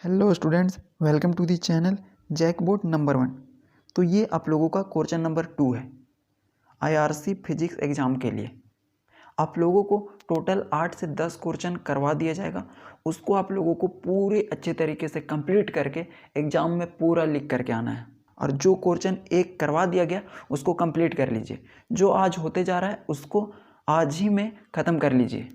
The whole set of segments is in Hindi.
Hello students, welcome to the channel Jackboard number 1। तो ये आप लोगों का क्वेश्चन नंबर 2 है आईआरसी फिजिक्स एग्ज़ाम के लिए। आप लोगों को टोटल 8 से 10 क्वेश्चन करवा दिया जाएगा। उसको आप लोगों को पूरे अच्छे तरीके से कंप्लीट करके एग्ज़ाम में पूरा लिख करके आना है। और जो क्वेश्चन एक करवा दिया गया उसको कंप्लीट कर लीजिए। जो आज होते जा रहा है उसको आज ही में ख़त्म कर लीजिए,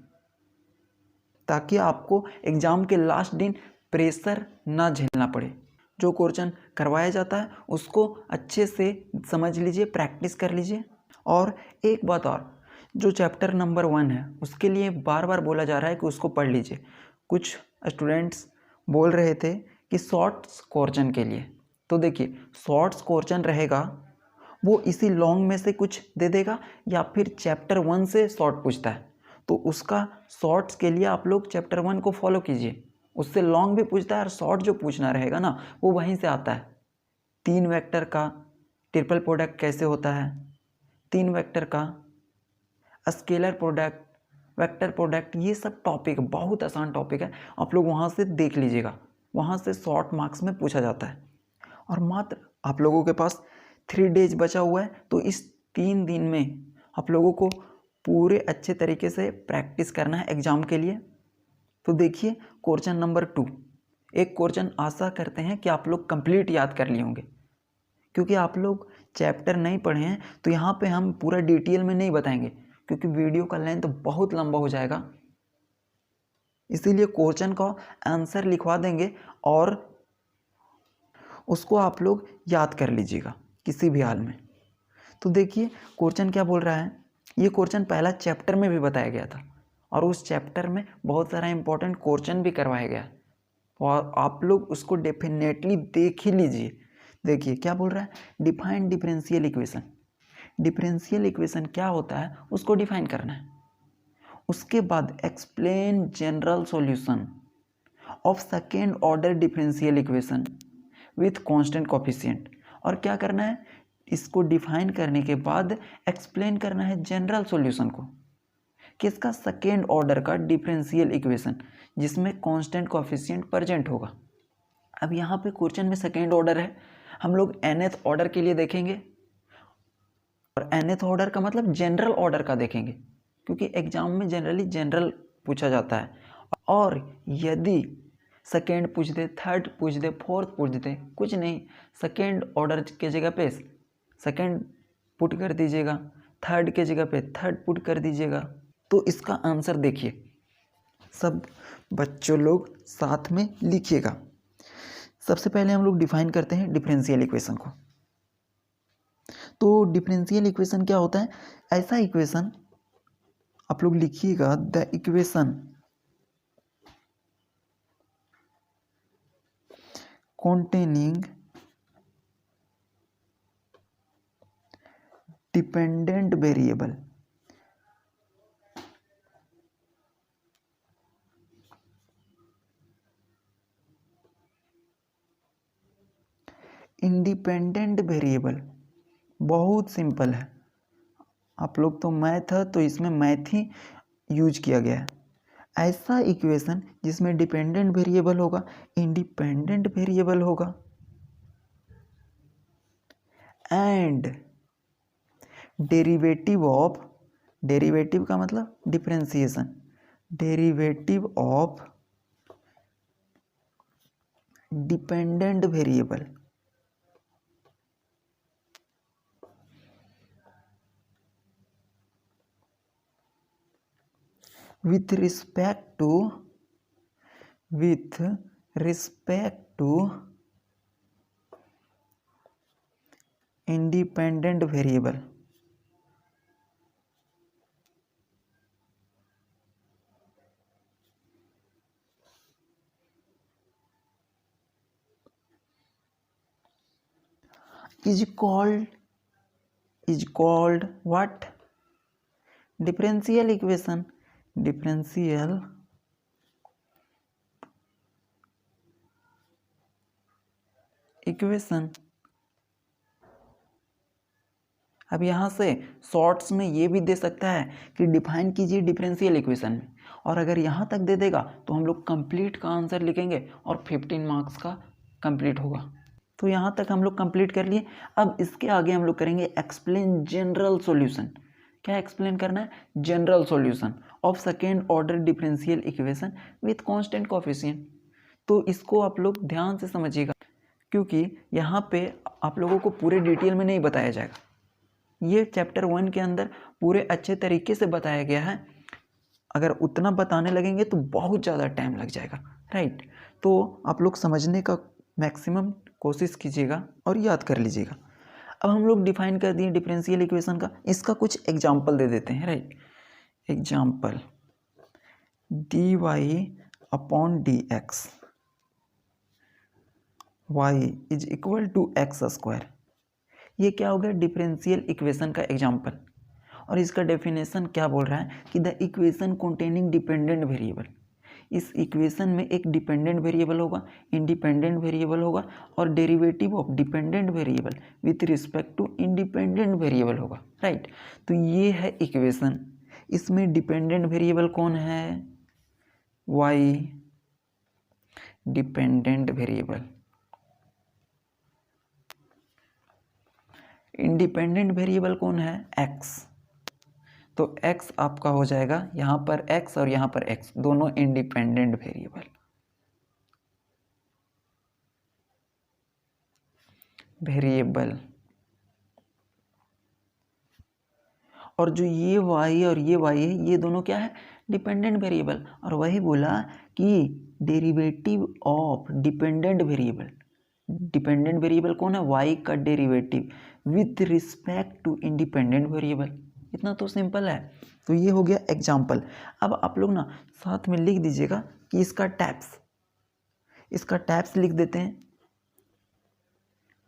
ताकि आपको एग्ज़ाम के लास्ट दिन प्रेशर ना झेलना पड़े। जो क्वेश्चन करवाया जाता है उसको अच्छे से समझ लीजिए, प्रैक्टिस कर लीजिए। और एक बात और, जो चैप्टर नंबर 1 है उसके लिए बार बार बोला जा रहा है कि उसको पढ़ लीजिए। कुछ स्टूडेंट्स बोल रहे थे कि शॉर्ट्स क्वेश्चन के लिए, तो देखिए शॉर्ट्स क्वेश्चन रहेगा वो इसी लॉन्ग में से कुछ दे देगा या फिर चैप्टर 1 से शॉर्ट पूछता है, तो उसका शॉर्ट्स के लिए आप लोग चैप्टर 1 को फॉलो कीजिए। उससे लॉन्ग भी पूछता है और शॉर्ट जो पूछना रहेगा ना वो वहीं से आता है। 3 वेक्टर का ट्रिपल प्रोडक्ट कैसे होता है, 3 वेक्टर का स्केलर प्रोडक्ट, वेक्टर प्रोडक्ट, ये सब टॉपिक बहुत आसान टॉपिक है। आप लोग वहाँ से देख लीजिएगा, वहाँ से शॉर्ट मार्क्स में पूछा जाता है। और मात्र आप लोगों के पास 3 डेज बचा हुआ है, तो इस 3 दिन में आप लोगों को पूरे अच्छे तरीके से प्रैक्टिस करना है एग्ज़ाम के लिए। तो देखिए क्वेश्चन नंबर 2, एक क्वेश्चन आशा करते हैं कि आप लोग कंप्लीट याद कर लिए होंगे, क्योंकि आप लोग चैप्टर नहीं पढ़े हैं तो यहाँ पे हम पूरा डिटेल में नहीं बताएंगे, क्योंकि वीडियो का लेंथ बहुत लंबा हो जाएगा। इसीलिए क्वेश्चन का आंसर लिखवा देंगे और उसको आप लोग याद कर लीजिएगा किसी भी हाल में। तो देखिए क्वेश्चन क्या बोल रहा है। ये क्वेश्चन पहला चैप्टर में भी बताया गया था और उस चैप्टर में बहुत सारा इंपॉर्टेंट क्वेश्चन भी करवाया गया और आप लोग उसको डेफिनेटली देख ही लीजिए। देखिए क्या बोल रहा है, define differential equation. Differential equation क्या होता है उसको डिफाइन करना है। उसके बाद explain general solution of second order differential equation with constant coefficient. और क्या करना है, इसको डिफाइन करने के बाद एक्सप्लेन करना है जनरल सॉल्यूशन को, किसका, सेकेंड ऑर्डर का डिफरेंशियल इक्वेशन जिसमें कांस्टेंट कोफिशिएंट प्रेजेंट होगा। अब यहाँ पे क्वेश्चन में सेकेंड ऑर्डर है, हम लोग nth ऑर्डर के लिए देखेंगे और nth ऑर्डर का मतलब जनरल ऑर्डर का देखेंगे, क्योंकि एग्जाम में जनरली जनरल पूछा जाता है। और यदि सेकेंड पूछ दे, थर्ड पूछ दे, फोर्थ पूछ दे, कुछ नहीं, सेकेंड ऑर्डर के जगह पे सेकेंड पुट कर दीजिएगा, थर्ड के जगह पे थर्ड पुट कर दीजिएगा। तो इसका आंसर देखिए, सब बच्चों लोग साथ में लिखिएगा। सबसे पहले हम लोग डिफाइन करते हैं डिफरेंशियल इक्वेशन को। तो डिफरेंशियल इक्वेशन क्या होता है, ऐसा इक्वेशन आप लोग लिखिएगा, the equation containing dependent variable independent variable. बहुत सिंपल है, आप लोग तो मैथ है तो इसमें मैथ ही यूज किया गया है। ऐसा इक्वेशन जिसमें डिपेंडेंट वेरिएबल होगा, इंडिपेंडेंट वेरिएबल होगा एंड डेरिवेटिव ऑफ, डेरिवेटिव का मतलब differentiation, derivative of dependent variable with respect to independent variable। is called what, differential equation, differential equation. अब यहाँ से शॉर्ट्स में ये भी दे सकता है कि डिफाइन कीजिए डिफरेंशियल इक्वेशन में, और अगर यहाँ तक दे देगा तो हम लोग कंप्लीट का आंसर लिखेंगे और 15 मार्क्स का कंप्लीट होगा। तो यहाँ तक हम लोग कंप्लीट कर लिए। अब इसके आगे हम लोग करेंगे एक्सप्लेन जनरल सॉल्यूशन। क्या एक्सप्लेन करना है? General solution of second order differential equation with constant coefficient. तो इसको आप लोग ध्यान से समझिएगा, क्योंकि यहाँ पे आप लोगों को पूरे डिटेल में नहीं बताया जाएगा। ये चैप्टर 1 के अंदर पूरे अच्छे तरीके से बताया गया है। अगर उतना बताने लगेंगे तो बहुत ज़्यादा टाइम लग जाएगा, राइट। तो आप लोग समझने का मैक्सिमम कोशिश कीजिएगा और याद कर लीजिएगा। अब हम लोग डिफाइन कर दिए डिफरेंशियल इक्वेशन का, इसका कुछ एग्जाम्पल दे देते हैं, right. Example dy upon dx y is equal to x square. ये क्या हो गया? डिफरेंशियल इक्वेशन का एग्जाम्पल। और इसका डेफिनेशन क्या बोल रहा है कि the equation containing dependent variable. इस इक्वेशन में एक डिपेंडेंट वेरिएबल होगा, इंडिपेंडेंट वेरिएबल होगा और derivative of dependent variable with respect to independent variable होगा, राइट। तो ये है इक्वेशन। इसमें डिपेंडेंट वेरिएबल कौन है? y dependent variable. Independent variable कौन है? x। तो x आपका हो जाएगा यहाँ पर x और यहाँ पर x, दोनों इंडिपेंडेंट वेरिएबल। और जो ये y और ये y है, ये दोनों क्या है? Dependent variable. और वही बोला कि derivative of dependent variable. Dependent variable कौन है? y का derivative with respect to independent variable. इतना तो सिंपल है। तो ये हो गया एग्जाम्पल। अब आप लोग ना साथ में लिख दीजिएगा कि इसका टैप्स लिख देते हैं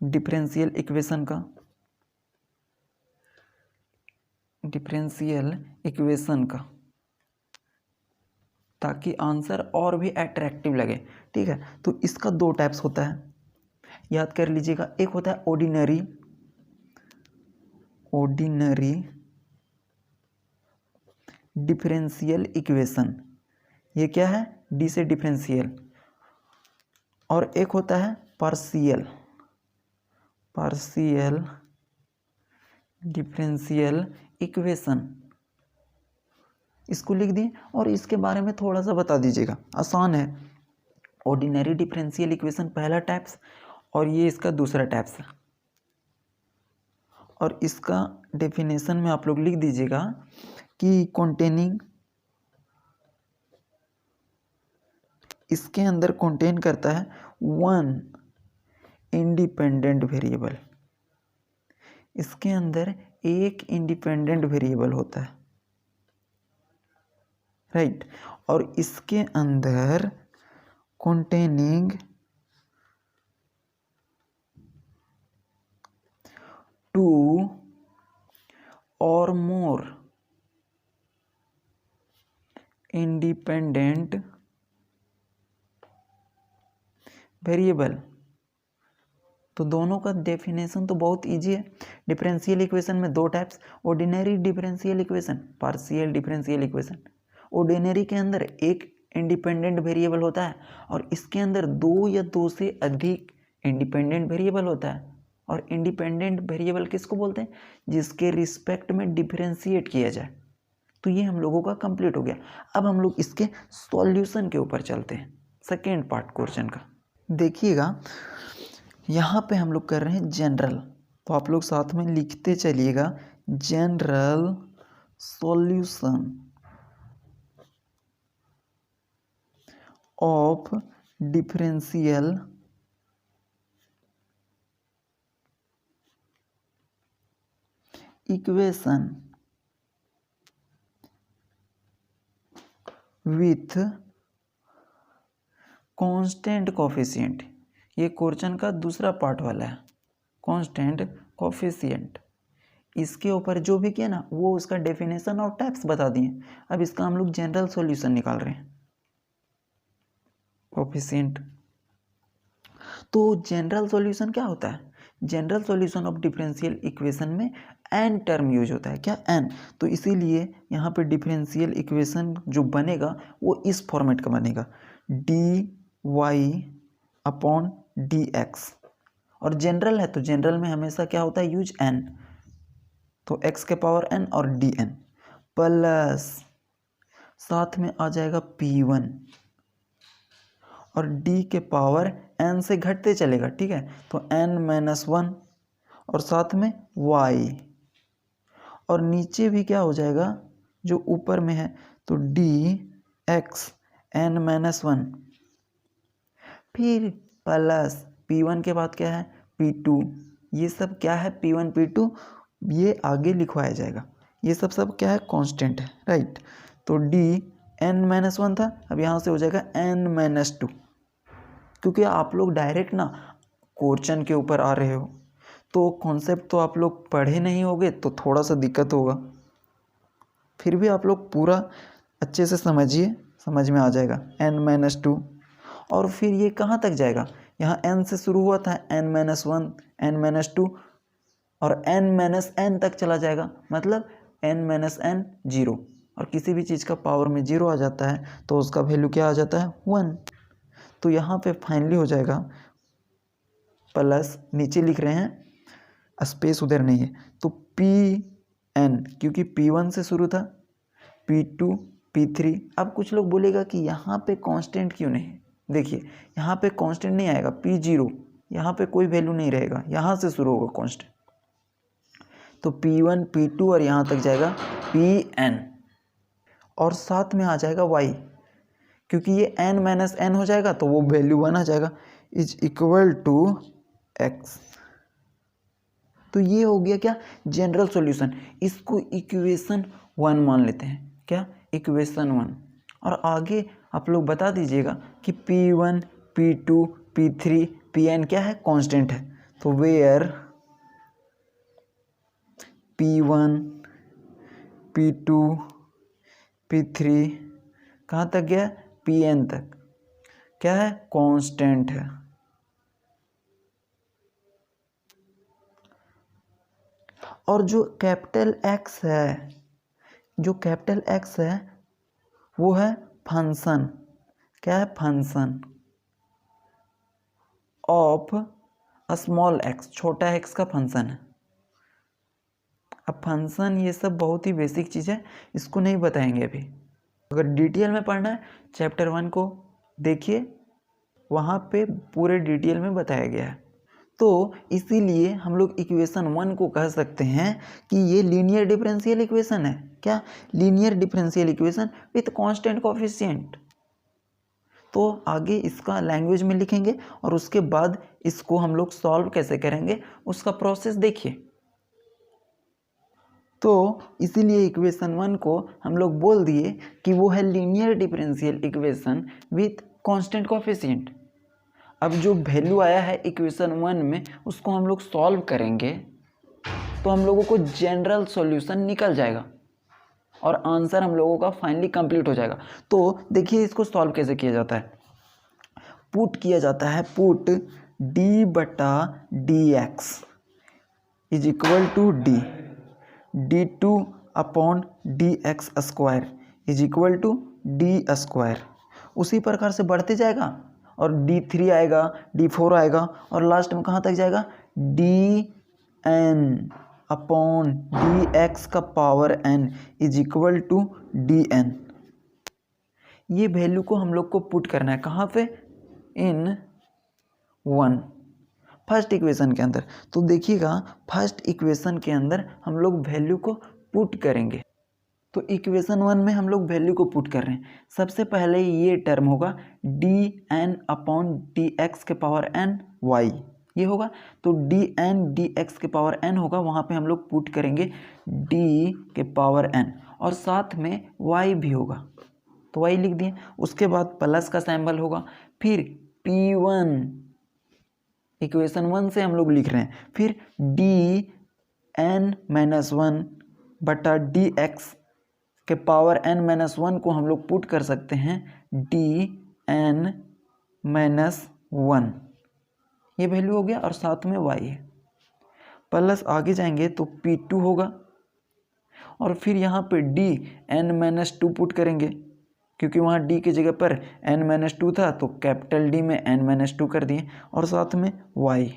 डिफरेंशियल इक्वेशन का, ताकि आंसर और भी अट्रैक्टिव लगे, ठीक है। तो इसका 2 टाइप्स होता है, याद कर लीजिएगा। एक होता है ऑर्डिनरी डिफरेंशियल इक्वेशन। ये क्या है? डी से डिफरेंशियल। और एक होता है पार्शियल डिफरेंशियल इक्वेशन। इसको लिख दिए और इसके बारे में थोड़ा सा बता दीजिएगा, आसान है। ऑर्डिनरी डिफरेंशियल इक्वेशन पहला टाइप्स और ये इसका दूसरा टाइप्स है। और इसका डेफिनेशन में आप लोग लिख दीजिएगा कि कंटेनिंग, इसके अंदर कंटेन करता है 1 इंडिपेंडेंट वेरिएबल। इसके अंदर एक इंडिपेंडेंट वेरिएबल होता है, राइट। और इसके अंदर कंटेनिंग 2 और मोर इंडिपेंडेंट वेरिएबल। तो दोनों का डेफिनेशन तो बहुत इजी है। डिफरेंशियल इक्वेशन में 2 types, ordinary differential equation, partial differential equation. Ordinary के अंदर एक इंडिपेंडेंट वेरिएबल होता है और इसके अंदर 2 या 2 से अधिक इंडिपेंडेंट वेरिएबल होता है। और इंडिपेंडेंट वेरिएबल किसको बोलते हैं? जिसके रिस्पेक्ट में डिफरेंशिएट किया जाए। तो ये हम लोगों का कंप्लीट हो गया। अब हम लोग इसके सॉल्यूशन के ऊपर चलते हैं, सेकेंड पार्ट क्वेश्चन का। देखिएगा यहाँ पे हम लोग कर रहे हैं जनरल, तो आप लोग साथ में लिखते चलिएगा general solution of differential equation with constant coefficient. ये क्वेश्चन का दूसरा पार्ट वाला है, कांस्टेंट कोएफिशिएंट। इसके ऊपर जो भी किया ना वो उसका डेफिनेशन और टाइप्स बता दिए। अब इसका हम लोग जनरल सॉल्यूशन निकाल रहे हैं, कोएफिशिएंट। तो जनरल सॉल्यूशन क्या होता है? General solution of differential equation में एन टर्म यूज होता है। क्या? एन। तो इसीलिए यहाँ पे डिफरेंशियल इक्वेशन जो बनेगा वो इस फॉर्मेट का बनेगा, d y upon d x. और जनरल है तो जनरल में हमेशा क्या होता है? Use n. तो एक्स के पावर एन और डी एन प्लस साथ में आ जाएगा पी वन और डी के पावर एन से घटते चलेगा, ठीक है। तो एन माइनस वन और साथ में वाई और नीचे भी क्या हो जाएगा जो ऊपर में है, तो d x n minus one, फिर प्लस पी वन के बाद क्या है? P two. ये सब क्या है? पी वन पी टू ये आगे लिखवाया जाएगा। ये सब क्या है? कांस्टेंट है, राइट। तो डी एन माइनस वन था, अब यहाँ से हो जाएगा एन माइनस टू। क्योंकि आप लोग डायरेक्ट ना क्वेश्चन के ऊपर आ रहे हो तो कॉन्सेप्ट तो आप लोग पढ़े नहीं होगे तो थोड़ा सा दिक्कत होगा। फिर भी आप लोग पूरा अच्छे से समझिए, समझ में आ जाएगा। एन माइनस टू और फिर ये कहाँ तक जाएगा? यहाँ एन से शुरू हुआ था, n minus one n minus two और एन माइनस एन तक चला जाएगा, मतलब एन माइनस एन जीरो। और किसी भी चीज़ का पावर में जीरो आ जाता है तो उसका वैल्यू क्या आ जाता है? वन। तो यहाँ पे फाइनली हो जाएगा प्लस, नीचे लिख रहे हैं स्पेस उधर नहीं है, तो पी एन क्योंकि पी वन से शुरू था, पी टू पी थ्री। अब कुछ लोग बोलेगा कि यहाँ पे कांस्टेंट क्यों नहीं? देखिए यहाँ पे कांस्टेंट नहीं आएगा, पी जीरो, यहाँ पे कोई वैल्यू नहीं रहेगा, यहाँ से शुरू होगा कांस्टेंट। तो पी वन पी टू और यहाँ तक जाएगा पी एन और साथ में आ जाएगा वाई, क्योंकि ये एन माइनस एन हो जाएगा तो वो वैल्यू वन आ जाएगा, इज इक्वल टू एक्स। तो ये हो गया क्या? General solution. इसको इक्वेशन वन मान लेते हैं। क्या? Equation one. और आगे आप लोग बता दीजिएगा कि p one p two p three p n क्या है? कांस्टेंट है। तो where p one p two p three कहाँ तक गया? पी एन तक क्या है? कांस्टेंट है। और जो कैपिटल एक्स है, जो कैपिटल एक्स है वो है फंक्शन। क्या है? फंक्शन ऑफ स्मॉल एक्स, छोटा एक्स का फंक्शन है। अब फंक्शन ये सब बहुत ही बेसिक चीज़ है, इसको नहीं बताएंगे अभी। अगर डिटेल में पढ़ना है चैप्टर वन को देखिए, वहाँ पे पूरे डिटेल में बताया गया है। तो इसीलिए हम लोग इक्वेशन वन को कह सकते हैं कि ये लीनियर डिफरेंशियल इक्वेशन है। क्या? Linear differential equation with constant coefficient. तो आगे इसका लैंग्वेज में लिखेंगे और उसके बाद इसको हम लोग सॉल्व कैसे करेंगे उसका प्रोसेस देखिए। तो इसीलिए इक्वेशन वन को हम लोग बोल दिए कि वो है linear differential equation with constant coefficient. अब जो वैल्यू आया है इक्वेशन वन में उसको हम लोग सॉल्व करेंगे तो हम लोगों को जनरल सॉल्यूशन निकल जाएगा और आंसर हम लोगों का फाइनली कंप्लीट हो जाएगा। तो देखिए इसको सॉल्व कैसे किया जाता है। पुट किया जाता है, पुट डी बटा d x is equal to d two upon d x square is equal to d square. उसी प्रकार से बढ़ते जाएगा और D3 आएगा, D4 आएगा और लास्ट में कहाँ तक जाएगा? dn अपॉन डी एक्स का power n is equal to dn। ये वैल्यू को हम लोग को पुट करना है कहाँ पे? इन वन, फर्स्ट इक्वेशन के अंदर। तो देखिएगा फर्स्ट इक्वेशन के अंदर हम लोग वैल्यू को पुट करेंगे। तो इक्वेशन वन में हम लोग वैल्यू को पुट कर रहे हैं। सबसे पहले ये टर्म होगा d n upon d x के पावर एन वाई, ये होगा। तो डी एन डी एक्स के पावर एन होगा, वहाँ पे हम लोग पुट करेंगे डी के पावर एन और साथ में वाई भी होगा, तो वाई लिख दिए। उसके बाद प्लस का सिंबल होगा, फिर पी वन इक्वेशन वन से हम लोग लिख रहे हैं, फिर डी एन माइनस वन बटा डी एक्स के पावर n माइनस वन को हम लोग पुट कर सकते हैं डी एन माइनस वन ये वैल्यू हो गया और साथ में y है, प्लस आगे जाएंगे तो P2 होगा और फिर यहाँ पे D(n-2) पुट करेंगे क्योंकि वहाँ D की जगह पर n-2 था तो कैपिटल D में n-2 कर दिए और साथ में y,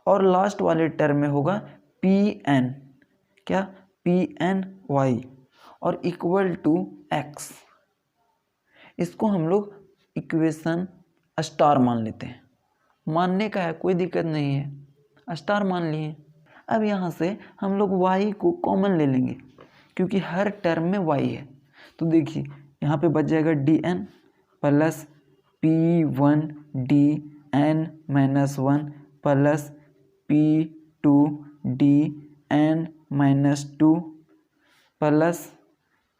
और लास्ट वाले टर्म में होगा Pn, क्या Pny और इक्वल टू x। इसको हम लोग इक्वेशन स्टार मान लेते हैं, मानने का है कोई दिक्कत नहीं है, स्टार मान लिए। अब यहाँ से हम लोग y को कॉमन ले लेंगे क्योंकि हर टर्म में y है, तो देखिए यहाँ पे बच जाएगा dn plus P1 plus P2 plus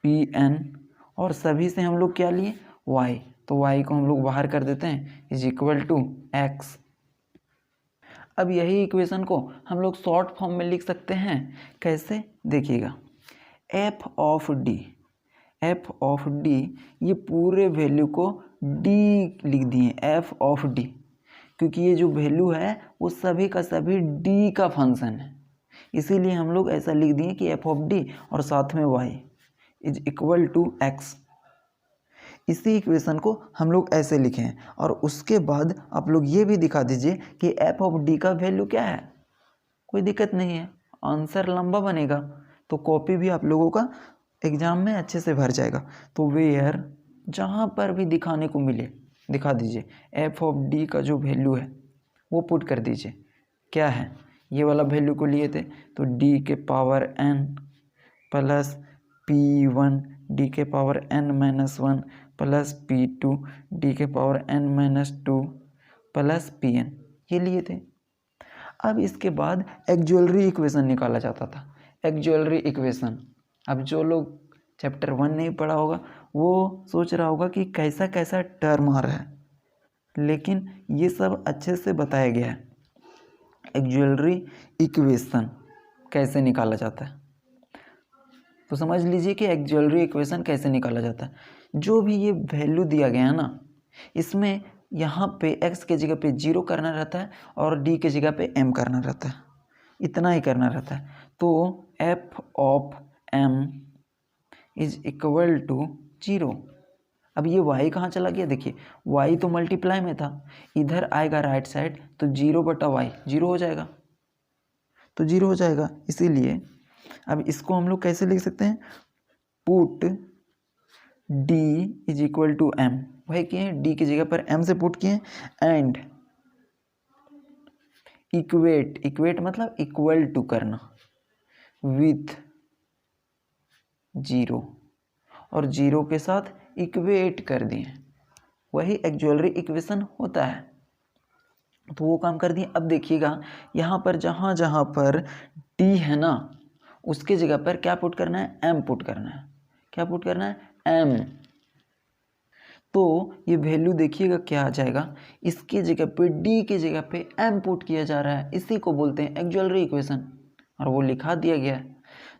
Pn, और सभी से हम लोग क्या लिए y, तो y को हम लोग बाहर कर देते हैं इज इक्वल टू x। अब यही इक्वेशन को हम लोग शॉर्ट फॉर्म में लिख सकते हैं, कैसे देखिएगा, f ऑफ d, ये पूरे वैल्यू को d लिख दिए f ऑफ d, क्योंकि ये जो वैल्यू है वो सभी का सभी d का फंक्शन है, इसीलिए हम लोग ऐसा लिख दिए कि f ऑफ d और साथ में y is equal to x। इसी इक्वेशन को हम लोग ऐसे लिखे हैं और उसके बाद आप लोग ये भी दिखा दीजिए कि f ऑफ d का वैल्यू क्या है, कोई दिक्कत नहीं है, आंसर लंबा बनेगा तो कॉपी भी आप लोगों का एग्ज़ाम में अच्छे से भर जाएगा। तो वेयर जहाँ पर भी दिखाने को मिले दिखा दीजिए, f ऑफ d का जो वैल्यू है वो पुट कर दीजिए, क्या है ये वाला वैल्यू को लिए थे तो d के power n plus P1 d के power n-1 plus P2 d के पावर n-2 प्लस Pn, ये लिए थे। अब इसके बाद एक्जुअलरी इक्वेशन निकाला जाता था, एक्जुअलरी इक्वेशन। अब जो लोग चैप्टर 1 नहीं पढ़ा होगा वो सोच रहा होगा कि कैसा कैसा टर्म आ रहा है, लेकिन ये सब अच्छे से बताया गया है एक्जुअलरी इक्वेशन कैसे निकाला जाता है। तो समझ लीजिए कि एक्जुअलरी इक्वेशन कैसे निकाला जाता है। जो भी ये वैल्यू दिया गया है ना, इसमें यहाँ पे x के जगह पे 0 करना रहता है और d के जगह पे m करना रहता है, इतना ही करना रहता है। तो f of m is equal to 0। अब ये y कहाँ चला गया, देखिए y तो मल्टीप्लाई में था, इधर आएगा राइट साइड तो 0/y 0 हो जाएगा, तो 0 हो जाएगा। इसीलिए अब इसको हम लोग कैसे लिख सकते हैं, put d is equal to m, वही किए d की जगह पर m से पुट किए एंड इक्वेट मतलब इक्वल टू करना विथ 0 और 0 के साथ इक्वेट कर दिए, वही एक्जुअलरी इक्वेशन होता है। तो वो काम कर दिए। अब देखिएगा यहाँ पर जहाँ जहाँ पर d है ना, उसके जगह पर क्या पुट करना है, m पुट करना है। क्या पुट करना है, m। तो ये वैल्यू देखिएगा क्या आ जाएगा, इसके जगह पे d के जगह पे m पुट किया जा रहा है, इसी को बोलते हैं एक्जुअलरी इक्वेशन, और वो लिखा दिया गया है।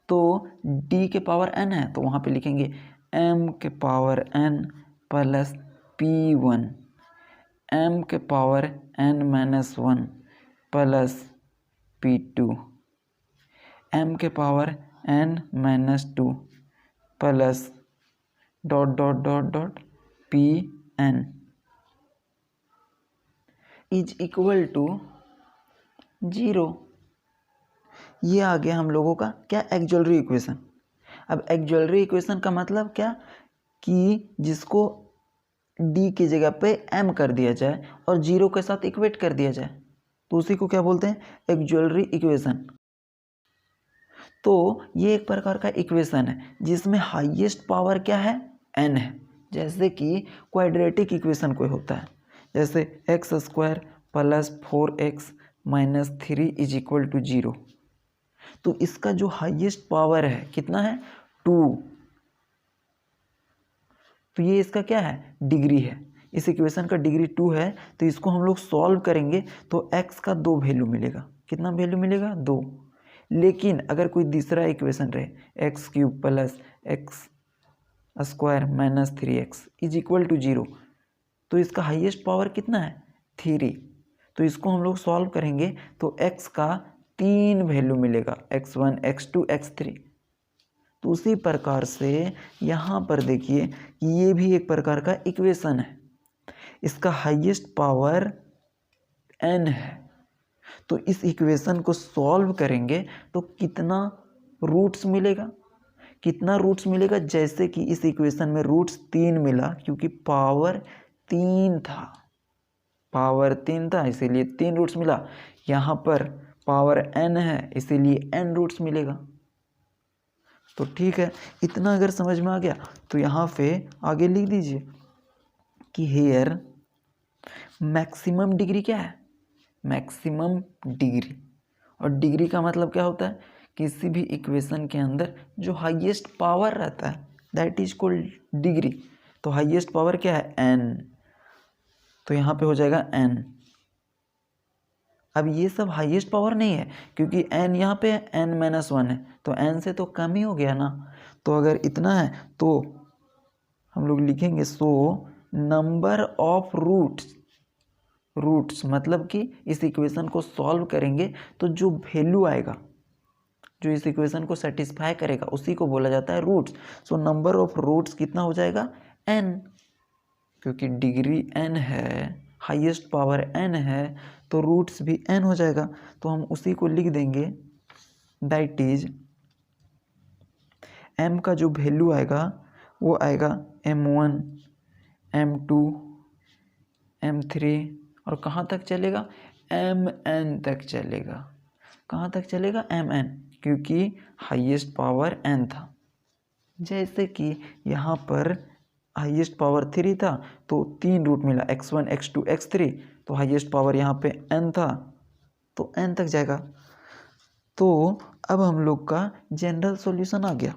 तो d के पावर n है तो वहाँ पे लिखेंगे m के power n plus P1 m के power n-1 plus P2 m के power n-2 plus dot dot dot dot Pn is equal to 0। ये आ गया हम लोगों का क्या, एक्जुअलरी इक्वेशन। अब एक्जुअलरी इक्वेशन का मतलब क्या, कि जिसको d की जगह पे m कर दिया जाए और 0 के साथ इक्वेट कर दिया जाए, तो उसी को क्या बोलते हैं, एक्जुअलरी इक्वेशन। तो ये एक प्रकार का इक्वेशन है जिसमें हाईएस्ट पावर क्या है, n है। जैसे कि क्वाड्रेटिक इक्वेशन कोई होता है, जैसे x² plus 4x minus 3 is equal to 0, तो इसका जो हाईएस्ट पावर है कितना है, 2। तो ये इसका क्या है, डिग्री है, इस इक्वेशन का डिग्री 2 है। तो इसको हम लोग सॉल्व करेंगे तो x का 2 वैल्यू मिलेगा, कितना वैल्यू मिलेगा, 2। लेकिन अगर कोई दूसरा इक्वेशन रहे x³ plus x² minus 3x is equal to 0, तो इसका हाईएस्ट पावर कितना है, 3। तो इसको हम लोग सॉल्व करेंगे तो x का 3 वैल्यू मिलेगा, x1 x2 x3। तो उसी प्रकार से यहाँ पर देखिए कि ये भी एक प्रकार का इक्वेशन है, इसका हाईएस्ट पावर n है। तो इस इक्वेशन को सॉल्व करेंगे तो कितना रूट्स मिलेगा, कितना रूट्स मिलेगा, जैसे कि इस इक्वेशन में रूट्स 3 मिला क्योंकि पावर 3 था, पावर 3 था इसीलिए 3 रूट्स मिला। यहाँ पर पावर n है इसीलिए n रूट्स मिलेगा। तो ठीक है, इतना अगर समझ में आ गया तो यहाँ पे आगे लिख दीजिए कि हेयर मैक्सिमम डिग्री क्या है, मैक्सिमम डिग्री। और डिग्री का मतलब क्या होता है, किसी भी इक्वेशन के अंदर जो हाईएस्ट पावर रहता है दैट इज कॉल्ड डिग्री। तो हाईएस्ट पावर क्या है, n। तो यहाँ पे हो जाएगा n। अब ये सब हाईएस्ट पावर नहीं है क्योंकि n यहाँ पे n-1 है, तो n से तो कम ही हो गया ना। तो अगर इतना है तो हम लोग लिखेंगे so number of roots, roots मतलब कि इस इक्वेशन को सॉल्व करेंगे तो जो वैल्यू आएगा, जो इस इक्वेशन को सेटिस्फाई करेगा उसी को बोला जाता है roots. So number of roots कितना हो जाएगा, n। क्योंकि डिग्री n है, हाईएस्ट पावर n है, तो रूट्स भी n हो जाएगा। तो हम उसी को लिख देंगे, दैट इज m का जो वैल्यू आएगा वो आएगा m1 m2 m3 और कहाँ तक चलेगा, mn तक चलेगा। कहाँ तक चलेगा, mn, क्योंकि हाईएस्ट पावर n था। जैसे कि यहाँ पर हाईएस्ट पावर 3 था तो 3 रूट मिला, x1 x2 x3, तो हाईएस्ट पावर यहाँ पे n था तो n तक जाएगा। तो अब हम लोग का जनरल सॉल्यूशन आ गया।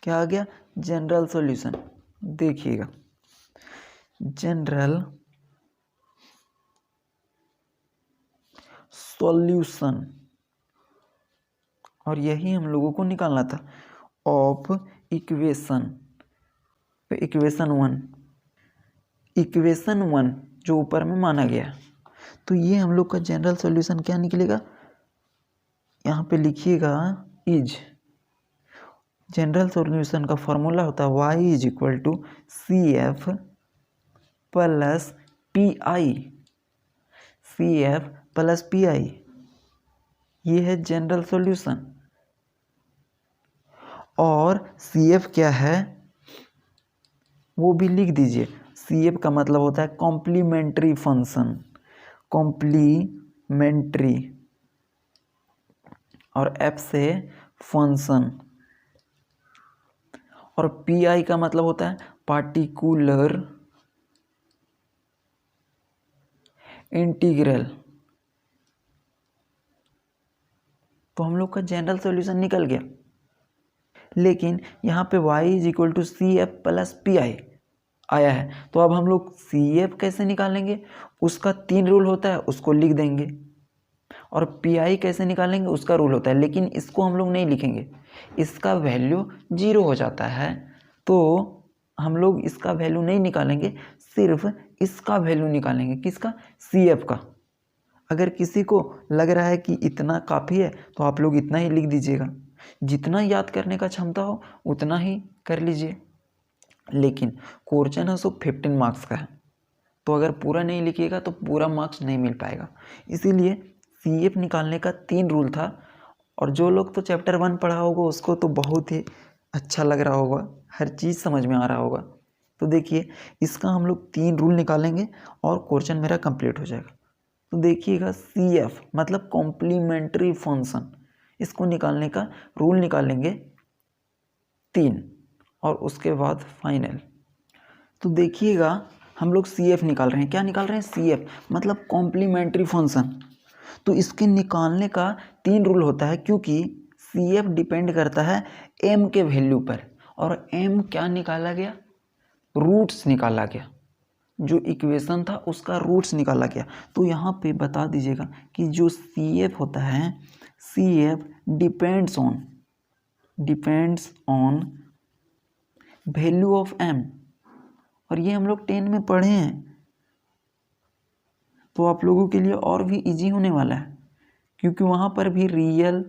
क्या आ गया, जनरल सॉल्यूशन। देखिएगा जनरल सॉल्यूशन, और यही हम लोगों को निकालना था ऑफ इक्वेशन। इक्वेशन 1 जो ऊपर में माना गया, तो ये हम लोग का जनरल सॉल्यूशन क्या निकलेगा, यहाँ पे लिखिएगा इज, जनरल सॉल्यूशन का फॉर्मूला होता है y is equal to CF plus PI, CF plus PI, ये है जनरल सॉल्यूशन। और CF क्या है वो भी लिख दीजिए, CF का मतलब होता है कॉम्प्लीमेंट्री फंक्शन, कॉम्प्लीमेंट्री, और F से फंक्शन, और PI का मतलब होता है पार्टिकुलर इंटीग्रल। तो हम लोग का जनरल सॉल्यूशन निकल गया। लेकिन यहाँ पे y is equal to CF plus PI आया है, तो अब हम लोग CF कैसे निकालेंगे, उसका 3 रूल होता है, उसको लिख देंगे। और PI कैसे निकालेंगे, उसका रूल होता है, लेकिन इसको हम लोग नहीं लिखेंगे, इसका वैल्यू 0 हो जाता है। तो हम लोग इसका वैल्यू नहीं निकालेंगे, सिर्फ इसका वैल्यू निकालेंगे, किसका, CF का। अगर किसी को लग रहा है कि इतना काफ़ी है तो आप लोग इतना ही लिख दीजिएगा, जितना याद करने का क्षमता हो उतना ही कर लीजिए। लेकिन क्वेश्चन है सो 15 मार्क्स का है, तो अगर पूरा नहीं लिखिएगा तो पूरा मार्क्स नहीं मिल पाएगा। इसीलिए CF निकालने का 3 रूल था। और जो लोग तो चैप्टर 1 पढ़ा होगा उसको तो बहुत ही अच्छा लग रहा होगा, हर चीज़ समझ में आ रहा होगा। तो देखिए इसका हम लोग 3 रूल निकालेंगे और क्वेश्चन मेरा कंप्लीट हो जाएगा। तो देखिएगा CF मतलब कॉम्प्लीमेंट्री फंक्शन, इसको निकालने का रूल निकालेंगे 3 और उसके बाद फाइनल। तो देखिएगा हम लोग CF निकाल रहे हैं, क्या निकाल रहे हैं, CF मतलब कॉम्प्लीमेंट्री फंक्शन। तो इसके निकालने का 3 रूल होता है, क्योंकि CF डिपेंड करता है m के वैल्यू पर, और m क्या निकाला गया, रूट्स निकाला गया, जो इक्वेशन था उसका रूट्स निकाला गया। तो यहाँ पे बता दीजिएगा कि जो CF होता है, CF depends on value of m, और ये हम लोग 10 में पढ़े हैं। तो आप लोगों के लिए और भी इजी होने वाला है, क्योंकि वहाँ पर भी रियल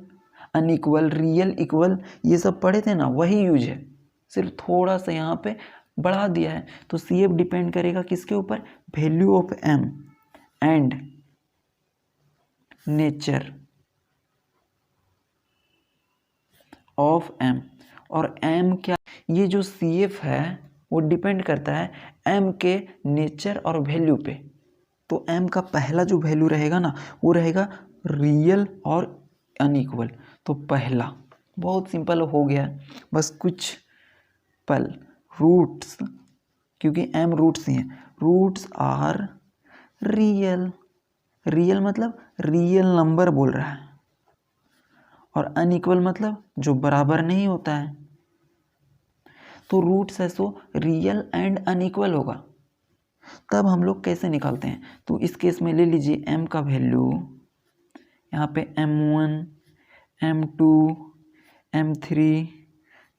अनइक्वल रियल इक्वल ये सब पढ़े थे ना, वही यूज है, सिर्फ थोड़ा सा यहाँ पे बढ़ा दिया है। तो सी एफ डिपेंड करेगा किसके ऊपर, value of m and nature of m. और एम क्या, ये जो सी एफ है वो डिपेंड करता है एम के नेचर और वैल्यू पे। तो एम का पहला जो वैल्यू रहेगा ना वो रहेगा रियल और अनइक्वल। तो पहला बहुत सिंपल हो गया, बस कुछ पल। रूट्स, क्योंकि एम रूट्स ही हैं, रूट्स आर रियल, रियल मतलब रियल नंबर बोल रहा है, और अनइक्वल मतलब जो बराबर नहीं होता है। तो रूट्स है सो रियल एंड अनइक्वल होगा। तब हम लोग कैसे निकालते हैं, तो इस केस में ले लीजिए m का वैल्यू यहाँ पे m1 m2 m3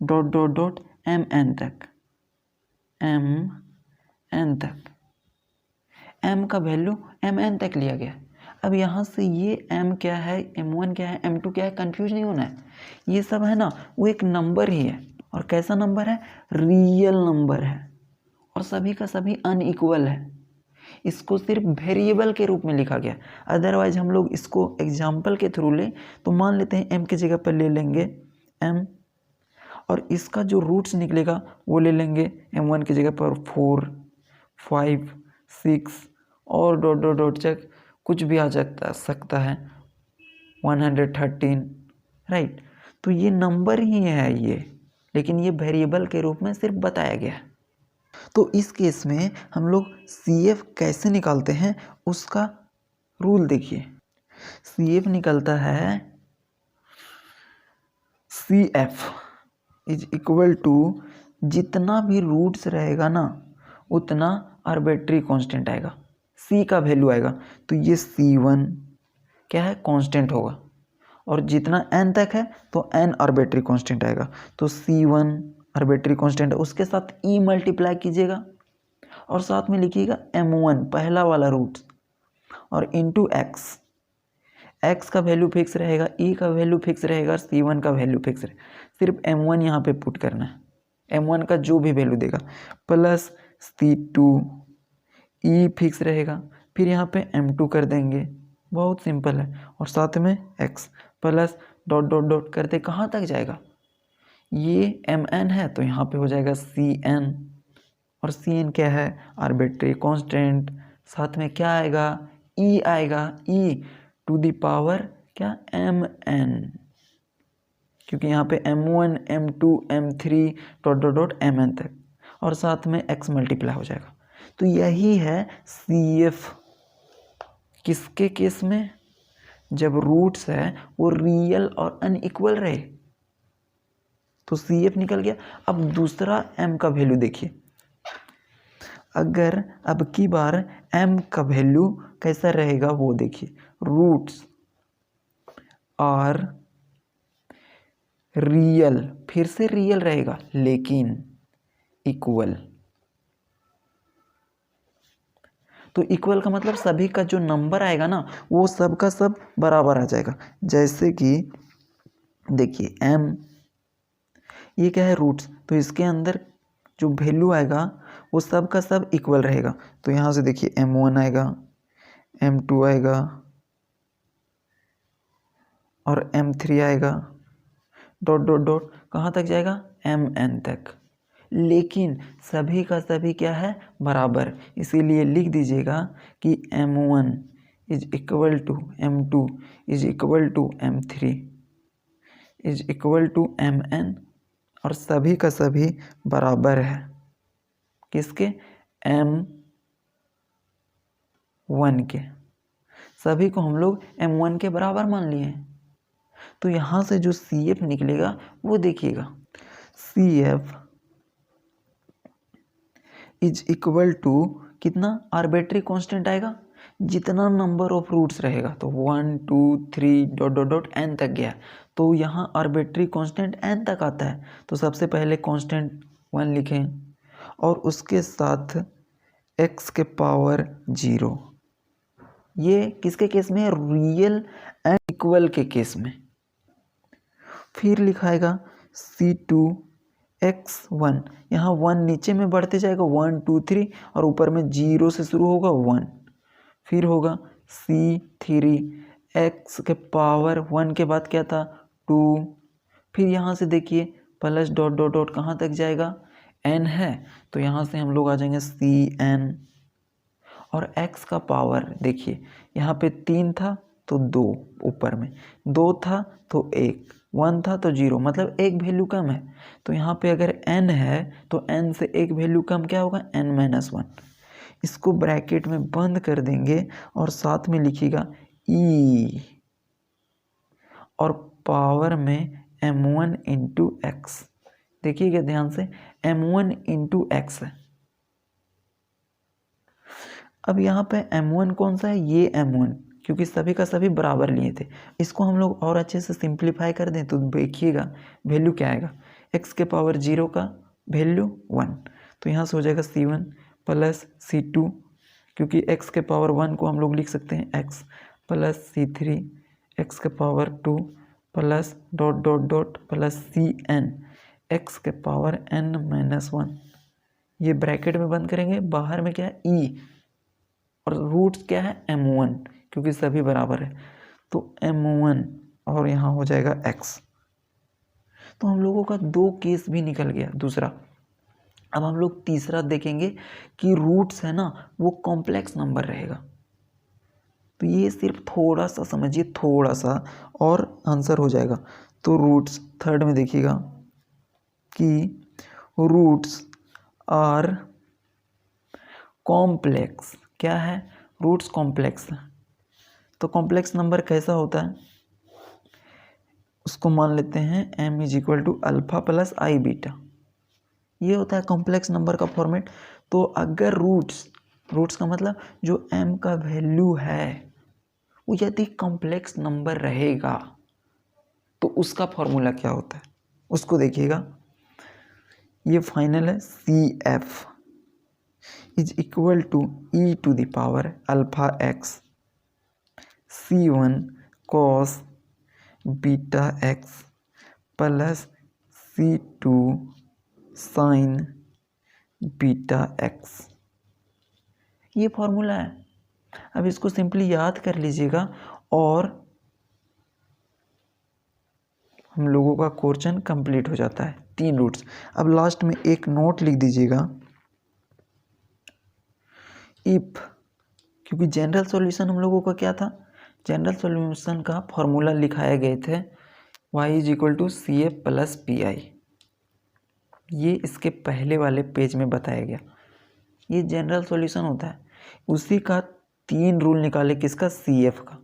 dot dot dot mn तक, mn तक m का वैल्यू mn तक लिया गया। अब यहाँ से ये m क्या है, m1 क्या है, m2 क्या है, कंफ्यूज नहीं होना है। ये सब है ना वो एक नंबर ही है, और कैसा नंबर है, रियल नंबर है, और सभी का सभी अनइक्वल है। इसको सिर्फ वेरिएबल के रूप में लिखा गया। अदरवाइज हम लोग इसको एग्जाम्पल के थ्रू लें तो मान लेते हैं m की जगह पर ले लेंगे m, और इसका जो रूट्स निकलेगा वो ले लेंगे m1 की जगह पर 4 5 6 और डॉट डॉट डॉट तक कुछ भी आ सकता है 113, राइट। तो ये नंबर ही है ये, लेकिन ये वेरिएबल के रूप में सिर्फ बताया गया है। तो इस केस में हम लोग सी एफ कैसे निकालते हैं उसका रूल देखिए। सी एफ निकलता है C F is equal to, जितना भी रूट्स रहेगा ना उतना आर्बिट्री कांस्टेंट आएगा, सी का वैल्यू आएगा। तो ये C1 क्या है, कांस्टेंट होगा, और जितना n तक है तो n आर्बिट्री कांस्टेंट आएगा। तो C1 आर्बिट्री कांस्टेंट है, उसके साथ e मल्टीप्लाई कीजिएगा और साथ में लिखिएगा m1 पहला वाला रूट, और इंटू x का वैल्यू फिक्स रहेगा, e का वैल्यू फिक्स रहेगा, C1 का वैल्यू फिक्स रहेगा। सिर्फ m1 यहाँ पे पुट करना है, m1 का जो भी वैल्यू देगा, प्लस C2, e फिक्स रहेगा, फिर यहाँ पे m2 कर देंगे, बहुत सिंपल है, और साथ में x plus dot dot dot करते कहाँ तक जाएगा, ये mn है तो यहाँ पे हो जाएगा cn, और cn क्या है, आर्बिट्री कांस्टेंट, साथ में क्या आएगा, e आएगा, e टू द पावर क्या, mn, क्योंकि यहाँ पे m1 m2 m3 dot dot dot mn तक, और साथ में x मल्टीप्लाई हो जाएगा। तो यही है CF, किसके केस में, जब रूट्स है वो रियल और अनइक्वल रहे, तो CF निकल गया। अब दूसरा m का वैल्यू देखिए, अगर अब की बार m का वैल्यू कैसा रहेगा वो देखिए, रूट्स आर रियल, फिर से रियल रहेगा लेकिन इक्वल। तो इक्वल का मतलब सभी का जो नंबर आएगा ना वो सब का सब बराबर आ जाएगा। जैसे कि देखिए m, ये क्या है, रूट्स, तो इसके अंदर जो वैल्यू आएगा वो सब का सब इक्वल रहेगा। तो यहाँ से देखिए m1 आएगा, m2 आएगा और m3 आएगा, डॉट डॉट डॉट कहाँ तक जाएगा, mn तक, लेकिन सभी का सभी क्या है, बराबर। इसीलिए लिख दीजिएगा कि m1 is equal to m2 is equal to m3 is equal to mn, और सभी का सभी बराबर है किसके, m1 के, सभी को हम लोग m1 के बराबर मान लिए हैं। तो यहाँ से जो CF निकलेगा वो देखिएगा, CF इज इक्वल टू कितना, आर्बिट्री कांस्टेंट आएगा, जितना नंबर ऑफ रूट्स रहेगा, तो 1 2 3 डॉट डॉट डॉट n तक गया, तो यहाँ आर्बिट्री कांस्टेंट n तक आता है। तो सबसे पहले कांस्टेंट 1 लिखें और उसके साथ x के पावर 0, ये किसके केस में है? रियल एंड इक्वल के केस में। फिर लिखाएगा C2x1, यहाँ 1 नीचे में बढ़ते जाएगा 1 2 3 और ऊपर में 0 से शुरू होगा 1। फिर होगा C3x के पावर 1 के बाद क्या था 2। फिर यहाँ से देखिए प्लस डॉट डॉट डॉट कहाँ तक जाएगा? n है तो यहाँ से हम लोग आ जाएंगे Cn। और x का पावर देखिए यहाँ पे 3 था तो 2, ऊपर में 2 था तो 1, 1 था तो 0, मतलब एक वैल्यू कम है। तो यहाँ पे अगर n है तो n से एक वैल्यू कम क्या होगा? n-1। इसको ब्रैकेट में बंद कर देंगे और साथ में लिखिएगा e और पावर में m1 इंटू एक्स। देखिएगा ध्यान से m1 इंटू एक्स है। अब यहाँ पे m1 कौन सा है? ये m1, क्योंकि सभी का सभी बराबर लिए थे। इसको हम लोग और अच्छे से सिंप्लीफाई कर दें तो देखिएगा वैल्यू क्या आएगा? x के पावर 0 का वैल्यू 1, तो यहाँ से हो जाएगा C1 प्लस C2, क्योंकि x के पावर 1 को हम लोग लिख सकते हैं x प्लस C3 x के power 2 plus dot dot dot plus Cn x के पावर n-1। ये ब्रैकेट में बंद करेंगे, बाहर में क्या है? e और रूट क्या है? m1, क्योंकि सभी बराबर है तो m1 और यहाँ हो जाएगा x। तो हम लोगों का 2 केस भी निकल गया। दूसरा, अब हम लोग तीसरा देखेंगे कि रूट्स है ना वो कॉम्प्लेक्स नंबर रहेगा। तो ये सिर्फ थोड़ा सा समझिए, थोड़ा सा और आंसर हो जाएगा। तो रूट्स थर्ड में देखिएगा कि रूट्स आर कॉम्प्लेक्स। क्या है? रूट्स कॉम्प्लेक्स है। तो कॉम्प्लेक्स नंबर कैसा होता है? उसको मान लेते हैं m is equal to alpha plus i beta. ये होता है कॉम्प्लेक्स नंबर का फॉर्मेट। तो अगर रूट्स का मतलब जो m का वैल्यू है वो यदि कॉम्प्लेक्स नंबर रहेगा तो उसका फॉर्मूला क्या होता है उसको देखिएगा। ये फाइनल है CF is equal to e to the power alpha x C1 cos beta x plus C2 sine beta x। ये फॉर्मूला है। अब इसको सिंपली याद कर लीजिएगा और हम लोगों का क्वेश्चन कंप्लीट हो जाता है। 3 रूट्स। अब लास्ट में एक नोट लिख दीजिएगा, इफ, क्योंकि जनरल सॉल्यूशन हम लोगों का क्या था? जनरल सॉल्यूशन का फॉर्मूला लिखाए गए थे y is equal to CF plus PI। ये इसके पहले वाले पेज में बताया गया। ये जनरल सॉल्यूशन होता है। उसी का 3 रूल निकाले, किसका? CF का।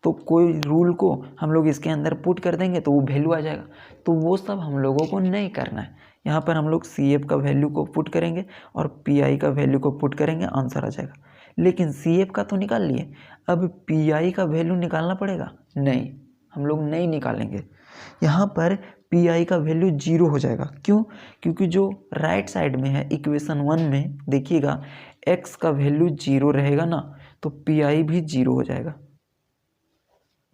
तो कोई रूल को हम लोग इसके अंदर पुट कर देंगे तो वो वैल्यू आ जाएगा। तो वो सब हम लोगों को नहीं करना है। यहाँ पर हम लोग CF का वैल्यू को पुट करेंगे और PI का वैल्यू को पुट करेंगे, आंसर आ जाएगा। लेकिन CF का तो निकाल लिए, अब PI का वैल्यू निकालना पड़ेगा? नहीं, हम लोग नहीं निकालेंगे। यहाँ पर PI का वैल्यू 0 हो जाएगा। क्यों? क्योंकि जो राइट साइड में है इक्वेशन 1 में देखिएगा x का वैल्यू 0 रहेगा ना, तो PI भी 0 हो जाएगा।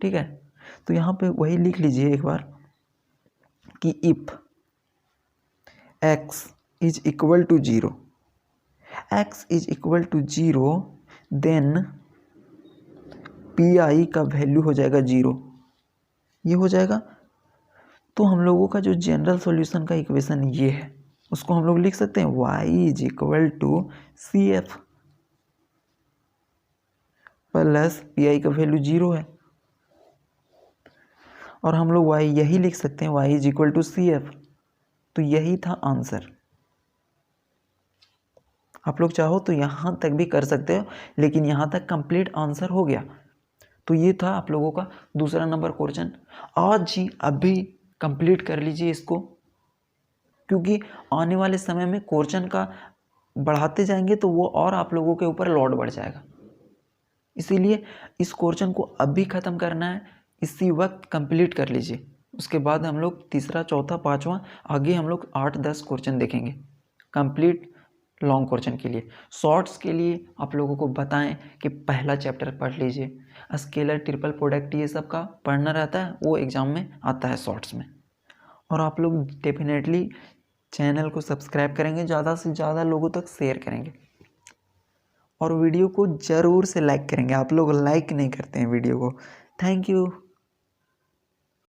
ठीक है, तो यहाँ पे वही लिख लीजिए एक बार कि if x is equal to 0, x is equal to 0 then PI का वैल्यू हो जाएगा 0। ये हो जाएगा। तो हम लोगों का जो जनरल सॉल्यूशन का इक्वेशन ये है, उसको हम लोग लिख सकते हैं y is equal to CF plus PI का वैल्यू 0 है, और हम लोग y यही लिख सकते हैं y is equal to CF। तो यही था आंसर। आप लोग चाहो तो यहाँ तक भी कर सकते हो, लेकिन यहाँ तक कंप्लीट आंसर हो गया। तो ये था आप लोगों का दूसरा नंबर क्वेश्चन। आज ही अभी कंप्लीट कर लीजिए इसको, क्योंकि आने वाले समय में क्वेश्चन का बढ़ाते जाएंगे तो वो और आप लोगों के ऊपर लोड बढ़ जाएगा। इसीलिए इस क्वेश्चन को अभी ख़त्म करना है, इसी वक्त कंप्लीट कर लीजिए। उसके बाद हम लोग तीसरा, चौथा, पाँचवा, आगे हम लोग 8-10 क्वेश्चन देखेंगे। कंप्लीट लॉन्ग क्वेश्चन के लिए। शॉर्ट्स के लिए आप लोगों को बताएं कि पहला चैप्टर पढ़ लीजिए, स्केलर, ट्रिपल प्रोडक्ट, ये सब का पढ़ना रहता है, वो एग्ज़ाम में आता है शॉर्ट्स में। और आप लोग डेफिनेटली चैनल को सब्सक्राइब करेंगे, ज़्यादा से ज़्यादा लोगों तक शेयर करेंगे और वीडियो को ज़रूर से लाइक करेंगे। आप लोग लाइक नहीं करते हैं वीडियो को। Thank you.